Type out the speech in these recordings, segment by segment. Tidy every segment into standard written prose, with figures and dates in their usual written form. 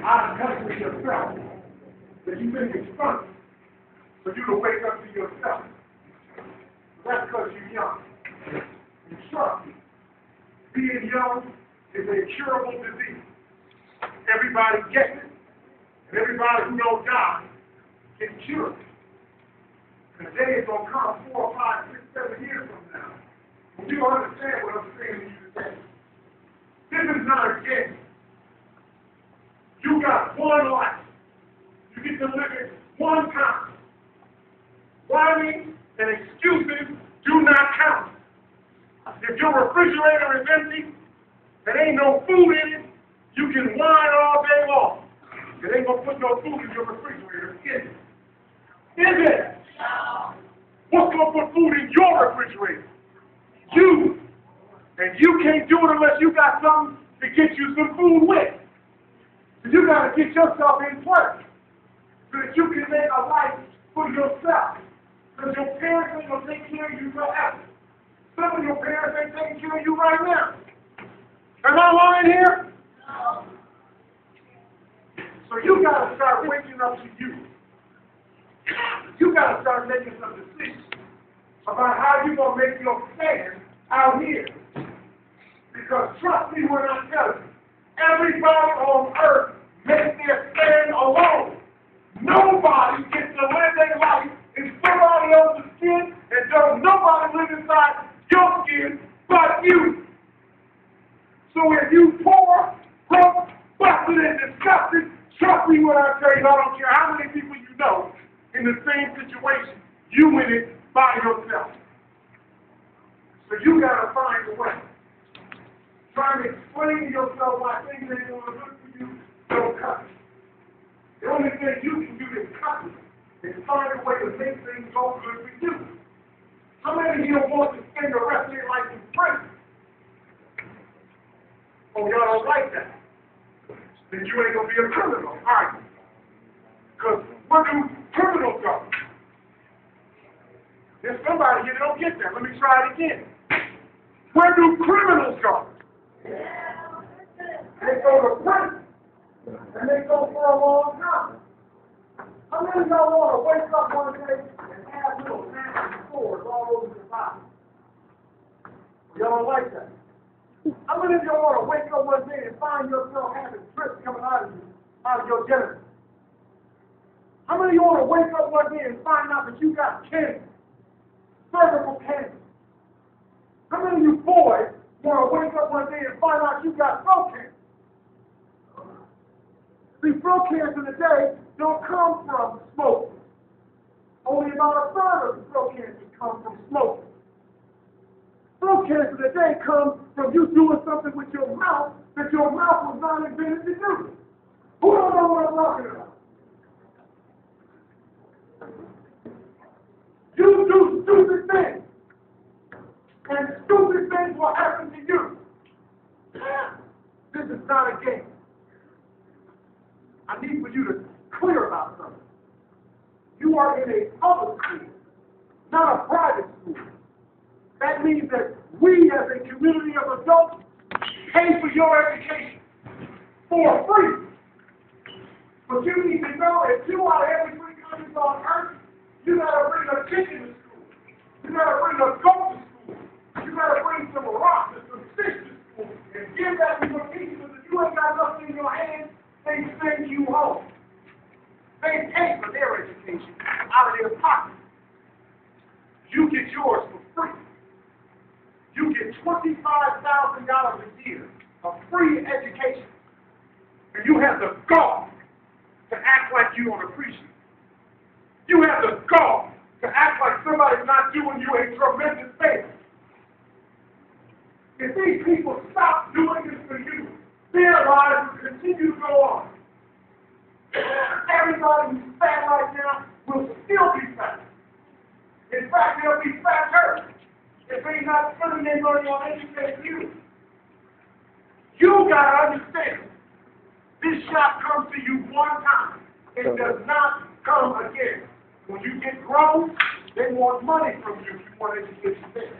out of touch with yourself, that you think it's fun for you to wake up to yourself. That's because you're young. And trust me, being young is a curable disease. Everybody gets it, and everybody who knows God can cure it. The day is going to come 4, 5, 6, 7 years from now. And you understand what I'm saying to you today. This is not a game. You got one life. You get to live it one time. Whining and excuses do not count. If your refrigerator is empty, there ain't no food in it, you can whine all day long. It ain't gonna put no food in your refrigerator, is it? Is it? No. What's gonna put food in your refrigerator? You. And you can't do it unless you got something to get you some food with. So you gotta get yourself in place so that you can make a life for yourself. Because your parents ain't gonna take care of you forever. Some of your parents ain't taking care of you right now. Am I lying here? No. So you got to start waking up to you. You got to start making some decisions about how you're going to make your stand out here. Because trust me when I tell you, everybody on earth makes their stand alone. Nobody gets to live their life in somebody else's skin, and don't nobody live inside your skin but you. So if you poor, broke, busted, and disgusted, trust me when I tell you, I don't care how many people you know in the same situation, you in it by yourself. So you got to find a way. Trying to explain to yourself why things ain't going to good for you, don't cut it. The only thing you can do is cut it and find a way to make things go good for you. How many of you want to spend the rest of your life in prison? Oh, y'all don't like that. Then you ain't going to be a criminal, are you? Because where do criminals go? There's somebody here that don't get that. Let me try it again. Where do criminals go? They go to prison. And they go for a long time. How many of y'all want to wake up one day and have little nasty sores all over your body? Y'all don't like that. How many of y'all want to wake up one day and find yourself having drips coming out of your genitals? How many of you want to wake up one day and find out that you got cancer, cervical cancer? How many of you boys want to wake up one day and find out you got throat cancer? See, throat cancer today don't come from smoking. Only about a third of the throat cancer come from smoking. Throat cancer today comes from you doing something with your mouth that your mouth was not invented to do. Who don't know what I'm talking about? You do stupid things. And stupid things will happen to you. This is not a game. I need for you to clear about something. You are in a public school, not a private school. That means that we as a community of adults pay for your education for free. But you need to know that 2 out of every 3 countries on earth, you gotta bring a chicken to school. You gotta bring a goat to school. You gotta bring some rocks and some fish to school and give that to your teachers. If you ain't got nothing in your hands, they send you home. They pay for their education out of their pocket. You get yours for free. You get $25,000 a year of free education. And you have the gall to act like you don't appreciate it. You have the gall to act like somebody's not doing you a tremendous favor. If these people stop doing this for you, their lives will continue to go on. Everybody who's fat right now will still be fat. In fact, they'll be fatter if they're not spending their money on educating you. You gotta understand, this shot comes to you one time. It does not come again. When you get grown, they want money from you if you want education there.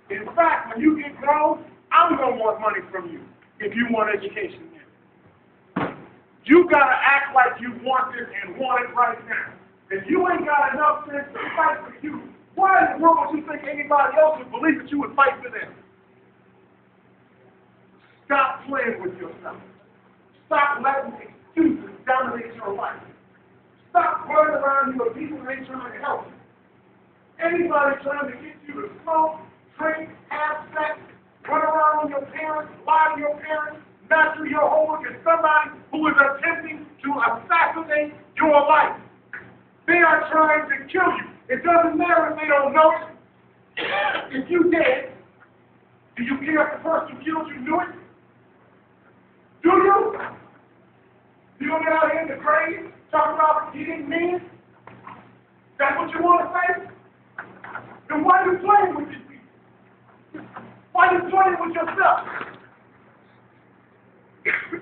In fact, when you get grown, I'm going to want money from you if you want education there. You got to act like you want this and want it right now. If you ain't got enough sense to fight for you, why in the world would you think anybody else would believe that you would fight for them? Stop playing with yourself. Stop letting excuses dominate your life. Stop running around you with people that ain't trying to help you. Anybody trying to get you to smoke, drink, have sex, run around on your parents, lie to your parents, not do your homework, is somebody who is attempting to assassinate your life. They are trying to kill you. It doesn't matter if they don't know it. If you did, do you care if the person who killed you knew it? Do you? You don't get out here in the grave talking about he didn't mean it? That's what you want to say? Then why are you playing with these people? Why are you playing with yourself?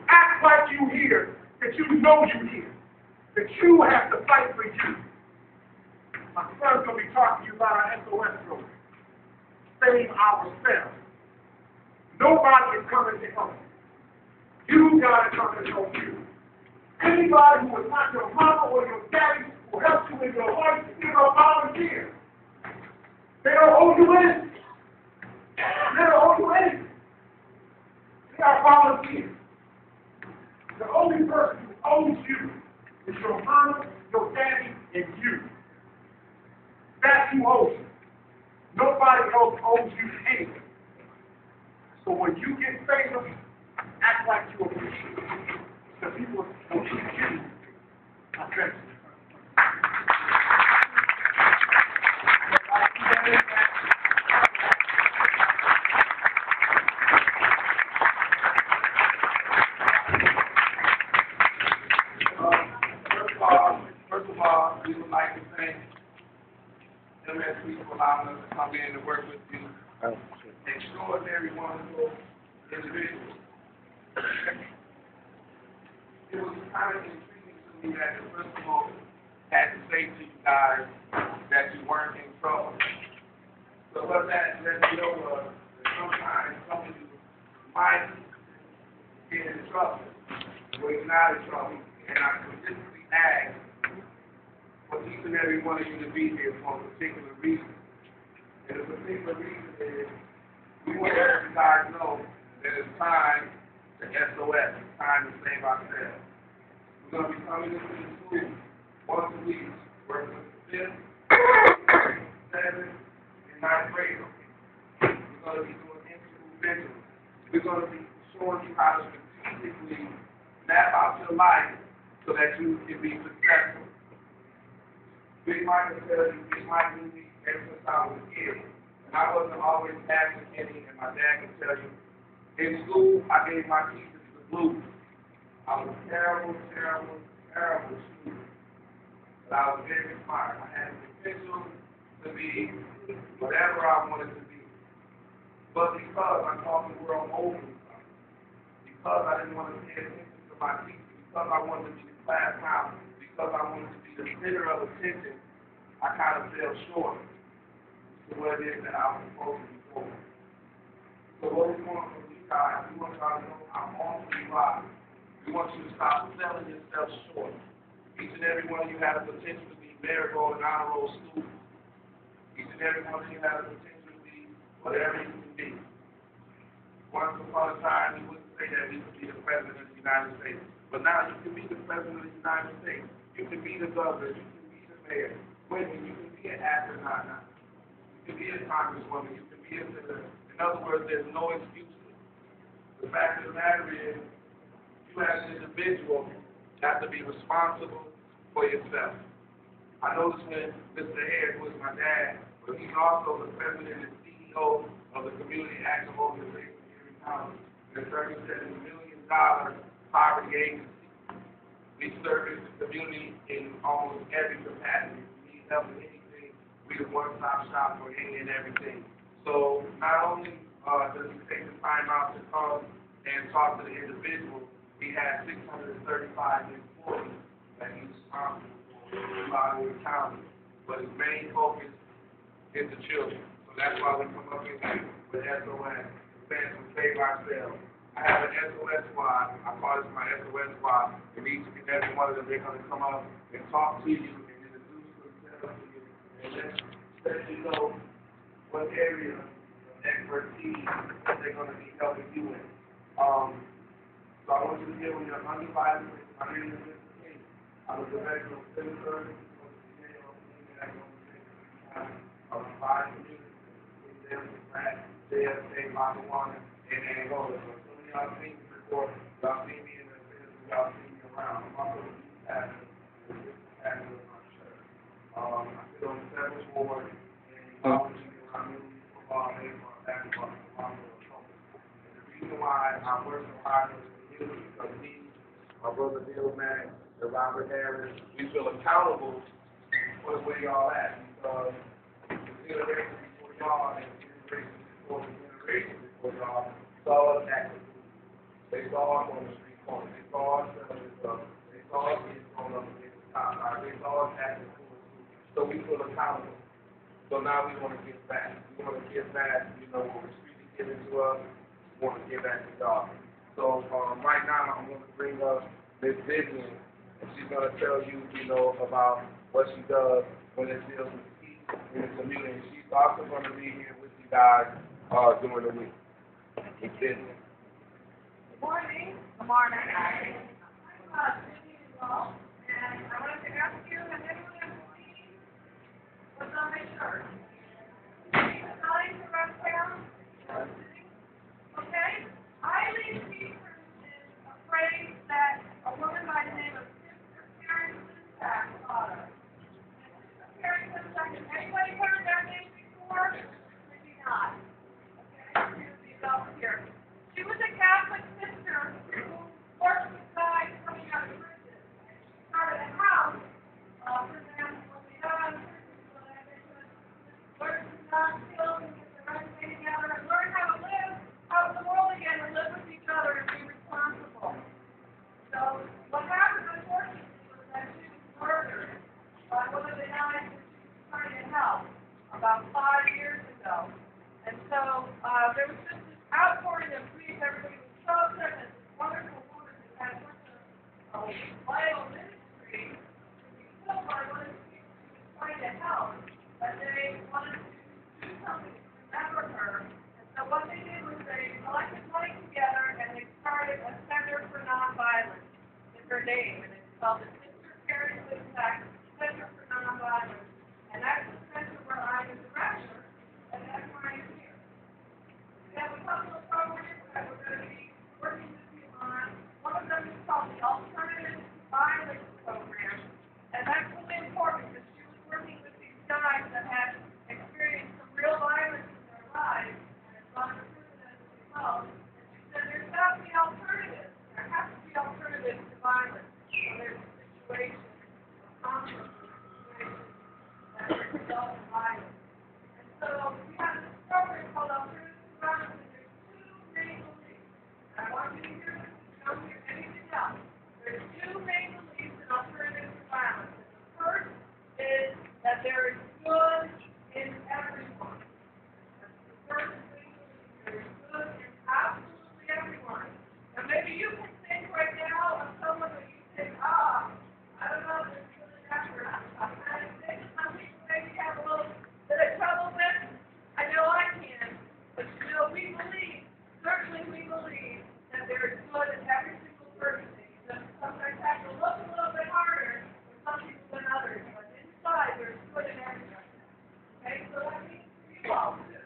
Act like you here, that you know you here, that you have to fight for you. My son's going to be talking to you about our S.O.S program. Save ourselves. Nobody is coming to help you. You got to come and help you. Anybody who is not your mama or your daddy who helps you in your life is a volunteer. They don't owe you anything. They don't owe you anything. They are volunteers. The only person who owes you is your mama, your daddy, and you. That's who owes you. Nobody else owes you anything. So when you get favor, act like you appreciate it. The people will keep you. Okay. First of all, we would like to thank MSP for allowing us to come in and work with you. Extraordinary, wonderful individuals. It was kind of intriguing to me that the principal had to say to you guys that you weren't in trouble. So what that let me know was that sometimes some of you might get in trouble, but you're not in trouble. And I specifically asked for each and every one of you to be here for a particular reason. And the particular reason is we want to let you guys know that it's time to S.O.S. It's time to save ourselves. We're going to be coming into the school once a week, working with the 5th, 7th, and 9th graders. We're going to be doing in-school vigilance. We're going to be showing you how to strategically map out your life so that you can be successful. Big Mike will tell you, Big Mike knew me ever since I was a kid. And I wasn't always acting any, and my dad can tell you, in school, I gave my teachers the blues. I was a terrible, terrible, terrible student. But I was very smart. I had the potential to be whatever I wanted to be. But because I thought the world over me, because I didn't want to pay attention to my teachers, because I wanted to be the class clown, because I wanted to be the center of attention, I kind of fell short to what it is that I was supposed to be doing. So what we want from you guys, we want y'all to know how awesome you are. We want you to stop selling yourself short. Each and every one of you has the potential to be merit roll and honor roll students. Each and every one of you has the potential to be whatever you can be. Once upon a time, we wouldn't say that we could be the President of the United States. But now you can be the President of the United States. You can be the governor. You can be the mayor. Women, you can be an astronaut now. You can be a congresswoman. You can be a senator. In other words, there's no excuses. The fact of the matter is, you as an individual have to be responsible for yourself. I noticed when Mr. Harris was my dad, but he's also the president and CEO of the Community Action Organization here in County. It's representing $1 million poverty agency. We service the community in almost every capacity. We need help with anything. We're the one-stop shop for any and everything. So not only does he take the time out to come and talk to the individual, he has 635 employees that he's responsible for throughout the county. But his main focus is the children. So that's why we come up here with S.O.S. Stand to save ourselves. I have an S.O.S squad. I call this my S.O.S squad. And each and every one of them, they're going to come up and talk to you and introduce themselves to you and let you know what area of expertise that they're going to be helping you in. So I want you to give them your undivided. My name is Mr. King. I'm a director of civil service. I'm a five community. JFK, Mama, and Angola. So some of y'all seen me before. Y'all seen me in the business. Y'all seen me around. I'm also the youth pastor. The youth pastor of my church. I sit on the 7th ward and volunteer around music, football, baseball, basketball, along with the trumpet. And the reason why I work so hard in the community is because me, my brother Neal, Mack, and Robert Harris, we feel accountable for where y'all at because the generation before y'all and the generation before y'all saw us acting. They saw us on the street corner. They saw us selling this stuff. They saw us getting thrown up against the top line. They saw us acting foolish. So we feel accountable. So now we want to get back. We want to get back, what the street is giving to us. We want to get back to y'all. So right now I'm going to bring up Miss Vivian, and she's going to tell you, about what she does when it deals with peace in the community. She's also going to be here with you guys during the week. Miss Vivian. Good morning. Good morning. I'm Neal, and I wanted to ask you, has anyone seen what's on my shirt? See the sign for Uptown? Okay? Eileen Peters is afraid that a woman by the name of Sister Karen Sintak taught her. Sister Karen Sintak, has anybody heard that name before? Maybe not. Okay? Here's these over here. She was a Catholic sister who worked with guys coming out of prison. She started a house for them when they got out of prison so that they could learn to not kill and get their own thing together and learn how to live out in the world again and live with each other and be responsible. So what happened, unfortunately, was that she was murdered by one of the guys that she was trying to help about 5 years ago. And so there was just this outpouring of grief. Everybody was so upset that this wonderful woman who had such a vital ministry would be killed by one of the people she was trying to help, that they wanted to do something to remember her. And so what they did was they collected money together and they started a Center for Nonviolence in her name. And it's called the Sister Karen Sintak Center for Nonviolence. And that's the center where I'm the director, and that's why I'm here. We have a couple of programs that we're going to be working with you on. One of them is called the Alternative to Violence Program, and that's really important because she was working with these guys that had experienced some real violence in their lives and had gone to prison as a result. And she said, there's got to be alternatives. There has to be alternatives to violence. So there's a situation, a conflict situation that result in violence. And so we have this program called Alternative to Violence, and there's two main beliefs. And I want you to hear this, you don't hear anything else. There's two main beliefs in Alternative to Violence. And the first is that there is good in everyone. That's the first main belief. There is good in absolutely everyone. Now maybe you can think right now of someone that you think, I don't know if there's good in everyone. Maybe some people maybe have a little bit of trouble with. I know I can. But we believe, certainly we believe, that there is good in every single person. You just sometimes have to look a little bit harder for some people than others. But inside, there's good in everybody. Okay, so that means you all too.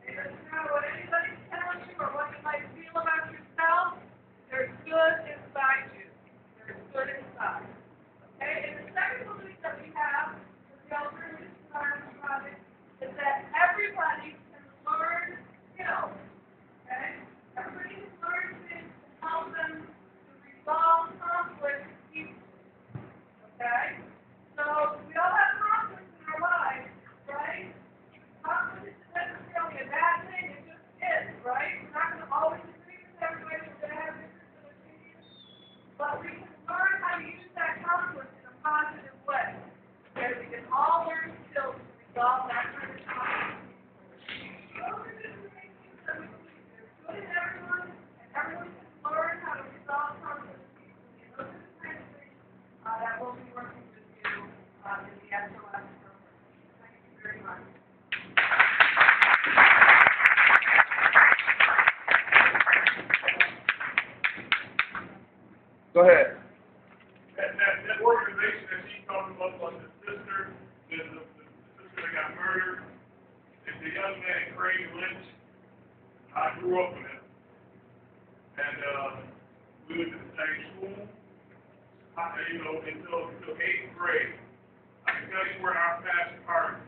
It doesn't matter what anybody's telling you or what you might feel about yourself. There's good inside you. There's good inside. Okay, and the second belief that we have with the Alternative to Violence Project is that everybody can learn skills. Okay? Everybody can learn things to help them to resolve conflict peacefully. Okay? So we all have conflict in our lives, right? Conflict isn't necessarily a bad thing, it just is, right? We're not going to always agree with everybody, we're going to have different opinions. But we can learn how to use that conflict in a positive way. Okay? We can all learn skills to resolve that kind of conflict. Those are just the main things that we believe. There's good in everyone, and Go ahead. That organization that she's talking about was the sister, the sister that got murdered, and the young man, Craig Lynch. I grew up with him. And we went to the same school, until 8th grade. I can tell you where our paths parted.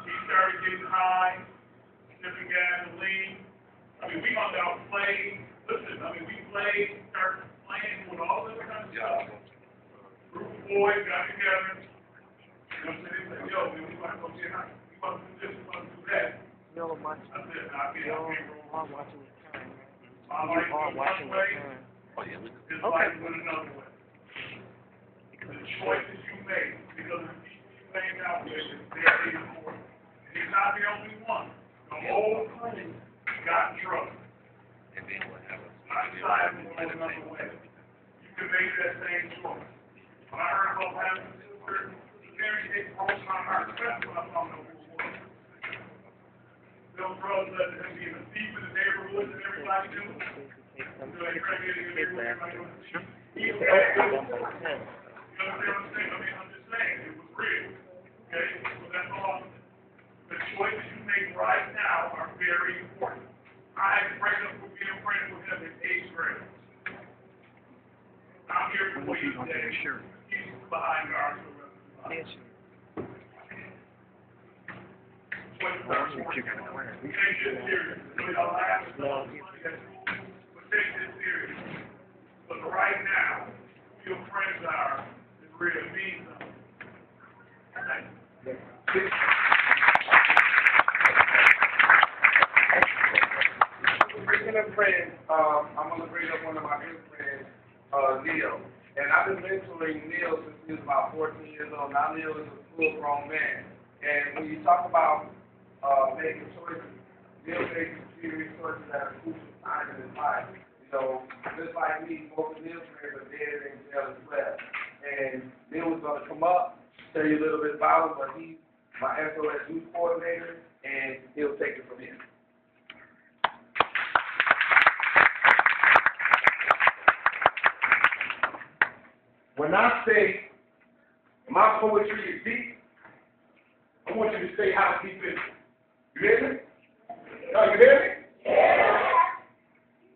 He started getting high, sniffing gasoline. We hung out, played. Listen, we played, started playing with all this kind of stuff. Group of boys got together. You know what I'm saying? They said, yo, man, we want to go get high. We want to do this, we want to do that. No, much. I said, I'll be all watching the time. my life All went watching one way, the time. his life went another way. The choices you make, because of the people you hang out with, is very important. And he's not the only one. The whole crew got in trouble. And then what happens? I decided to go another way. You can make that same choice. When I heard about what happened to sister, it broke my heart, especially when I found out who it was. Those brothers let him be the thief in the neighborhood that everybody knew. So they tried to get in the neighborhood, everybody knew the thief. He was bad. You understand what I'm saying? I'm just saying, it was real. Okay? So that's all. The choices you make right now are very important. I had to break up with being friends with him in 8th grade. I'm here for you today. He's behind ours for the rest of his life. You're gonna cry. We take this serious. Y'all laugh at all the money at school, but take this serious. But right now, who your friends are, it really means something. Thank you. Speaking of friends, I'm going to bring up one of my good friends, Neal. And I've been mentoring Neal since he was about 14 years old. Now Neal is a full-grown man. And when you talk about making choices, Neal makes serious choices at a crucial time in his life. Just like me, most of Neal's friends are dead in jail as well. And Neal was going to come up, tell you a little bit about him, but he's my S.O.S youth coordinator, and he'll take it from here. When I say my poetry is deep, I want you to say how deep it is. You hear me? No, you hear me? Yeah.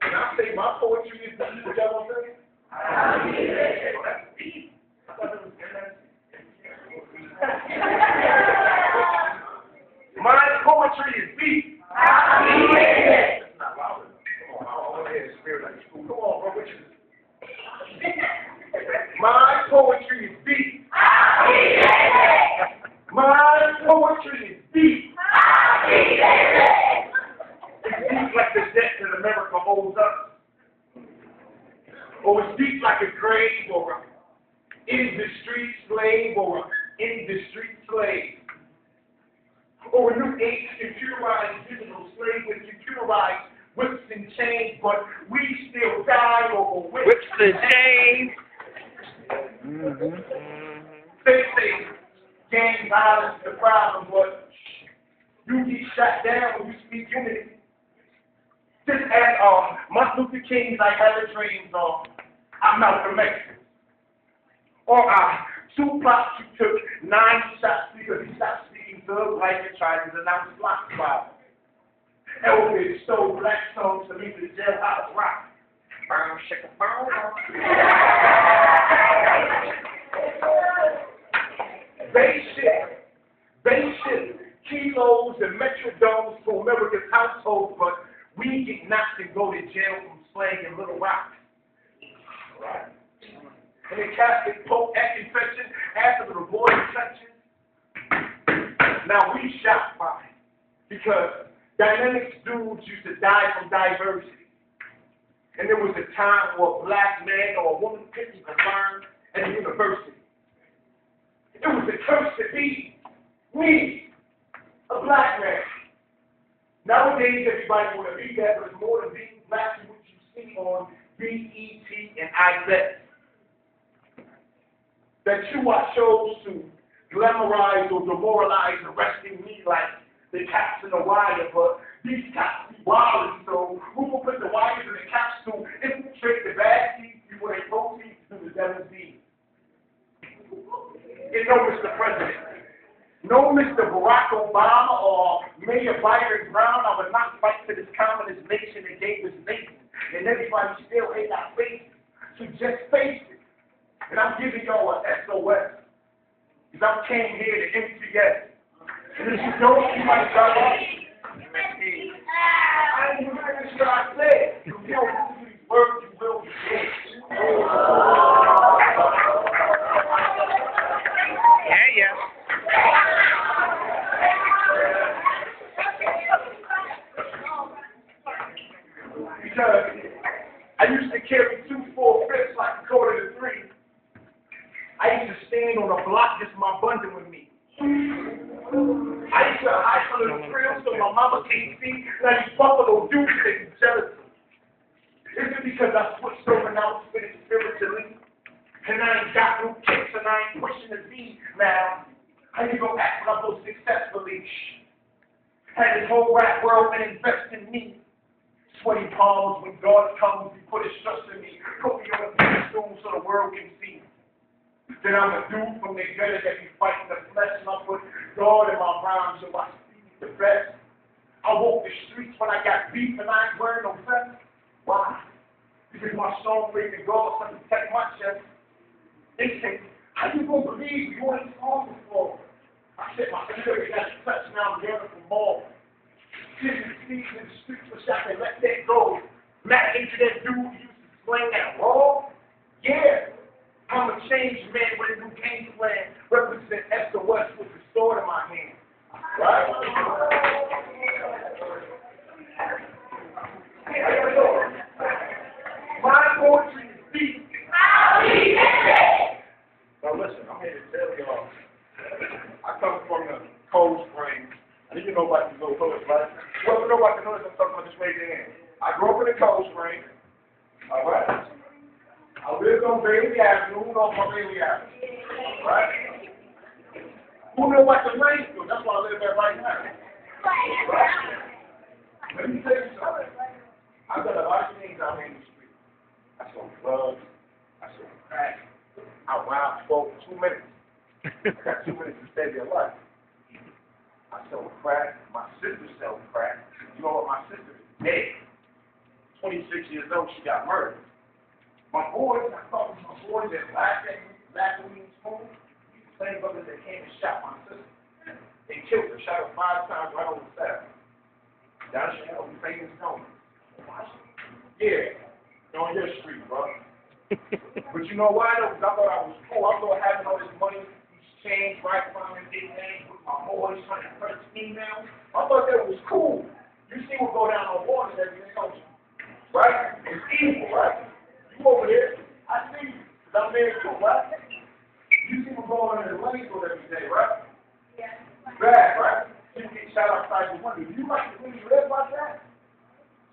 When I say my poetry is deep, what y'all want to say? That's deep. My poetry is deep. That's not loud enough. Come on, I want to hear the spirit like school. Come on, bro, what you My poetry is deep. My poetry is deep. It's deep like the debt that America owes us. Or it's deep like a grave or an in-the-street slave or an in-the-street slave. Or a new age computerized digital slave with computerized whips and chains, but we still die over whips and chains. They say gang violence is the problem, but you get shot down when you speak unity. Just as Martin Luther King's I Have a Dream I'm Malcolm X. Or Tupac, who took 9 shots because he stopped speaking thug life and tried to denounce black violence. Elvis stole black songs to meet the jailhouse rock. Brown sugar bone. Spaceship, kilos and metrodomes for America's households, but we get knocked and go to jail from slang and Little Rock. Right. And the Catholic Pope at confession after the boy infection. Now we shocked by it because dynamics dudes used to die from diversity. And there was a time where a black man or a woman couldn't even learn at a university. It was a curse to be me, a black man. Nowadays, everybody want to be that, but it's more than being black than what you see on BET and iBet. That you are chose to glamorize or demoralize arresting me like the cops in the wire, but these cops be wild, so who will put the wires in the cops to infiltrate the bad seats before they go Mayor Byron Brown, I would not fight for this communist nation that gave us nation. And everybody still hate our faces. So just face it. And I'm giving y'all an S.O.S. Because I came here to MTS. And if you don't, you might drop off. I ain't even sure I said. If you don't listen to these words, you will be dead. Yeah. Because I used to carry 2 4-5 like a quarter to 3. I used to stand on a block just my bundle with me. I used to hide under the grill so my mama can't see. Now these buffalo dudes they be jealous. Is it because I switched over now to finish spiritually? And I ain't got no kicks and I ain't pushing the beat now. I need to go act like I go successfully. Had this whole rap world and invest in me. Sweaty palms when God comes, he put his trust in me. Put me on a stool so the world can see. Then I'm a dude from the gutter that be fighting the flesh, and I put God in my rhymes so I speak the best. I walk the streets when I got beef and I ain't wearing no vest. Why? Because my song praising God to protect my chest. They say, how you gonna believe you ain't song before? I said my spirit got a touch, now I'm yearning for more. Sitting in the streets, wish I could let that go. Mack into that dude who used to sling that raw. Yeah. I'm a changed man with a new game plan. Represent S.O.S with the sword in my hand. Right? My poetry is deep. Now listen, I'm here to tell y'all. I come from the Cold Springs. I need to know about these little hoods, right? Whoever know about the hoods, I'm talking about this way in. I grew up in the Cold Springs. All right? I lived on Bailey Avenue. Who knows about Bailey Avenue? Right? Who knows about the Main Street? That's why I live there right now. Right? Let me tell you something. I've got a lot of things out here in the street. I sold drugs. I sold crack. I robbed folk for 2 minutes. I got 2 minutes to save your life. I sold crack. My sister sold crack. You know what? My sister is dead. 26 years old. She got murdered. My boys, I thought my boys that laughed at me, laughed at me in school, these same brothers that came and shot my sister. They killed her, shot her 5 times right on the side. Down the hell, the famous Tony. Yeah, on your street, bro. But you know why though? Because I thought I was cool. I thought having all this money, these chains, right from the big names with my boys trying to press emails. I thought that was cool. You see what go down on water and everything else. Right? It's evil, right? You over there, I see you, because I'm there too, right? You see me going in the lane every day, right? Yeah. Bad, right? You get shot outside your window. You might really live like that.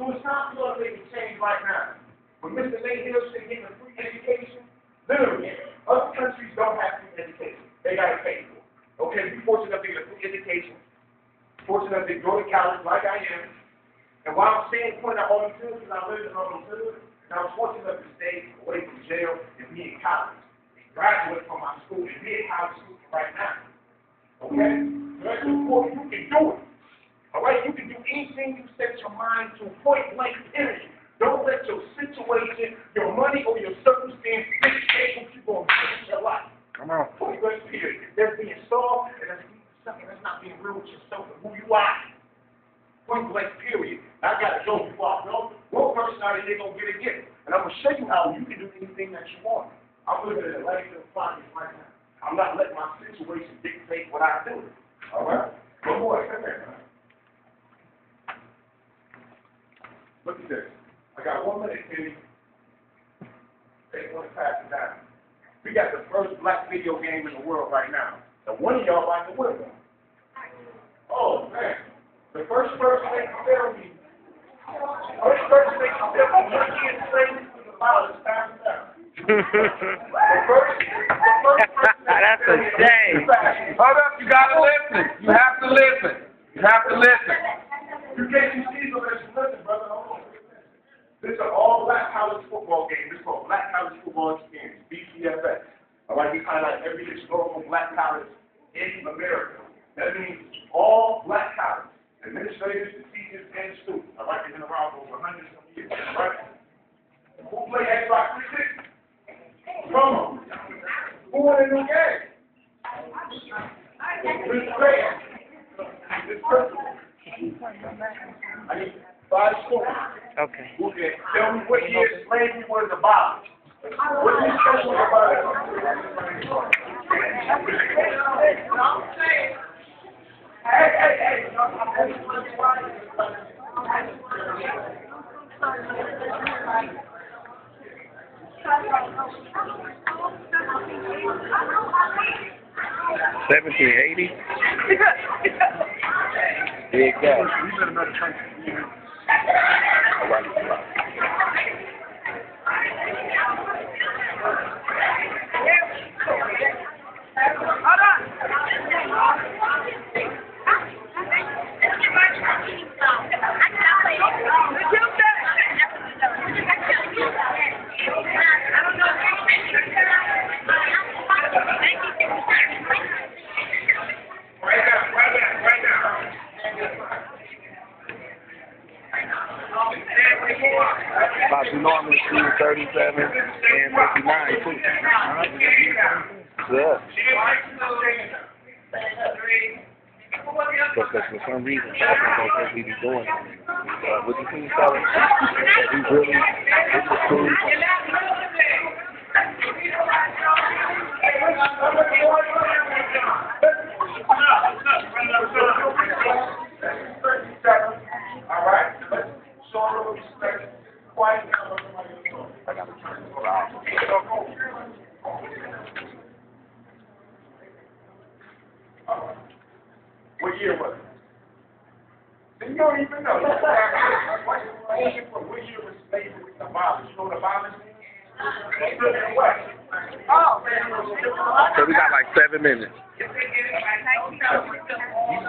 So it's time for us to make a change right now. When Mr. Neal said getting a free education, literally, other countries don't have free education. They got to pay for it. Okay, we're fortunate enough to get a free education, fortunate enough to go to college like I am. And while I'm staying point out all these hills, because I live in all those hills, and I was fortunate enough to stay away from jail and be in college. Graduate from my school and be in college school right now. Okay? So that's important. You can do it. All right? You can do anything you set your mind to, point blank, period. Don't let your situation, your money, or your circumstance dictate what you're going to do in your life. Come on. Point blank, period. That's being soft, and that's not being real with yourself and who you are. Point blank, period. I got to go before I go. One person out of here going to get a gift. And I'm going to show you how you can do anything that you want. I'm living in a life of finance right now. I'm not letting my situation dictate what I do. All right? Good boy, come here, man. Look at this. I got 1 minute, Kenny. They want to pass it down. We got the first black video game in the world right now. And one of y'all like to win one. Oh, man. The first person they can tell me, That's a shame. Hold up, you gotta listen. You have to listen. You have to listen. You can't see so that you listen, brother. Hold on. This is an all-black college football game. This is called Black College Football Experience, BCFS. All right, we highlight every historical black college in America. That means all black college. Administrators, the teachers, and students. All right, they've been around for over hundreds of years. All right? Who played Xbox 360? Come on. Who won a new game? Who's playing? This person. I need 5 schools. Okay. Who can tell me what year slavery was abolished? What year slavery was abolished? Hey. 1780. There you go. About to normally see 37 and 59 too. Good. Because for some reason, I don't think we be doing what you think, fellas? We really, it's the truth. All right, let's show a little respect. Quiet down. I got to turn it around. What year was it? You don't even know. What year was slavery abolished? You know what abolished means? What? Oh, So we got like 7 minutes.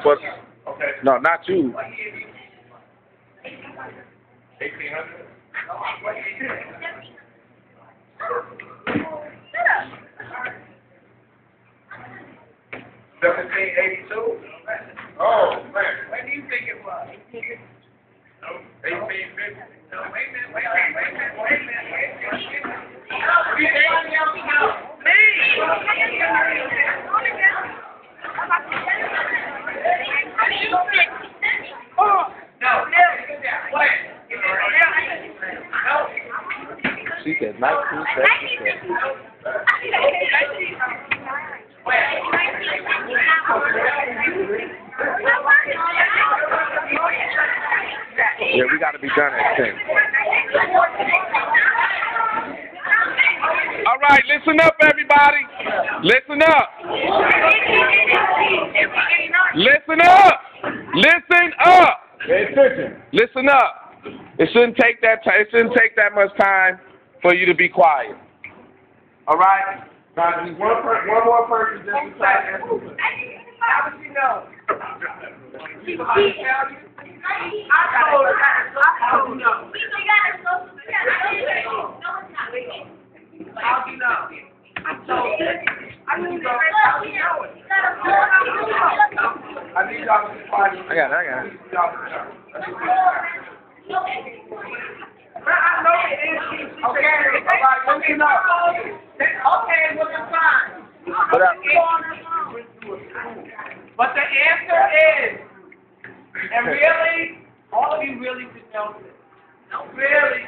But, okay. no, not you. 1800. 1782. Oh man. When do you think it was? 1850. No, wait a minute. What do you think? She said 1977. Yeah, we got to be done at 10. All right, listen up, everybody. Listen up. Listen up. Listen up. Pay attention. Listen up. It shouldn't take that time. It shouldn't take that much time for you to be quiet. All right. Now, just one more person just to try to answer. How would you know? I need y'all to be quiet. I got it. Okay, listen up. Okay, well, it's fine. But, But the answer is, and really, all of you really should know this. Really.